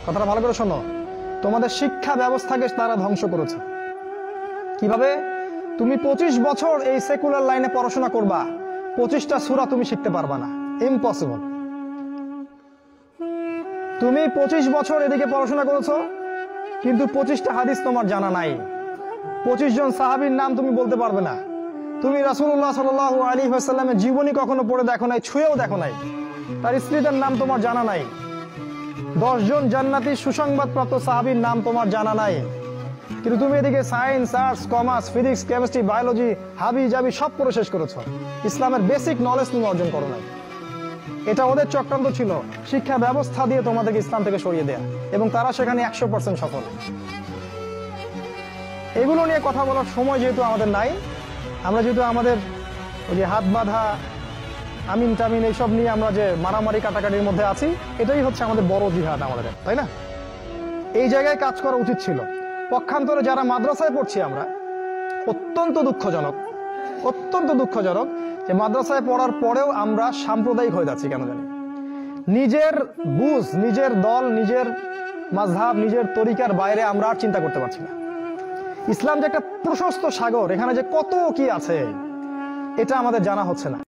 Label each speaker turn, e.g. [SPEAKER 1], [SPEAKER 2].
[SPEAKER 1] কথাটা ভালো করে শোনো। তোমাদের শিক্ষা ব্যবস্থাকে তারা ধ্বংস করেছে। কিভাবে? তুমি 25 বছর এই সেকুলার লাইনে পড়াশোনা করবা, 25টা সূরা তুমি শিখতে পারবা না, ইম্পসিবল। তুমি 25 বছর এদিকে পড়াশোনা করেছো, কিন্তু 25টা হাদিস তোমার জানা নাই, 25 জন সাহাবীর নাম তুমি বলতে পারবে না। তুমি রাসূলুল্লাহ সাল্লাল্লাহু আলাইহি ওয়াসাল্লামের জীবনী কখনো পড়ে দেখো নাই, ছুঁয়েও দেখো নাই, তার স্ত্রীদের নাম তোমার জানা নাই, 10 জন জান্নাতি সুসংবাদপ্রাপ্ত সাহাবীর নাম তোমার জানা নাই। কিন্তু তুমি এদিকে science, arts, commerce, physics, chemistry, biology, হাবি জাবি সব পড়ে শেষ করেছো, ইসলামের বেসিক নলেজ তুমি অর্জন করো নাই। এটা ওদের চক্রান্ত ছিল, শিক্ষা ব্যবস্থা দিয়ে তোমাদেরকে ইসলাম থেকে সরিয়ে দেয়া, এবং তারা সেখানে 100% সফল। এগুলো নিয়ে কথা বলার সময় যেহেতু আমাদের নাই, আমরা যেহেতু আমাদের ওই যে হাত বাঁধা, আমিন টামিন এইসব নিয়ে আমরা যে মারামারি কাটাকাটির মধ্যে আছি, এটাই হচ্ছে আমাদের বড় জিহাদ আমাদের, তাই না? এই জায়গায় কাজ করা উচিত ছিল। পক্ষান্তরে যারা মাদ্রাসায় পড়ছি আমরা, অত্যন্ত দুঃখজনক যে মাদ্রাসায় পড়ার পরেও আমরা সাম্প্রদায়িক হয়ে যাচ্ছি কেন জানি। নিজের বুঝ, নিজের দল, নিজের মাযহাব, নিজের তরিকার বাইরে আমরা আর চিন্তা করতে পারছি না। ইসলাম যে একটা প্রশস্ত সাগর, এখানে যে কত কি আছে এটা আমাদের জানা হচ্ছে না।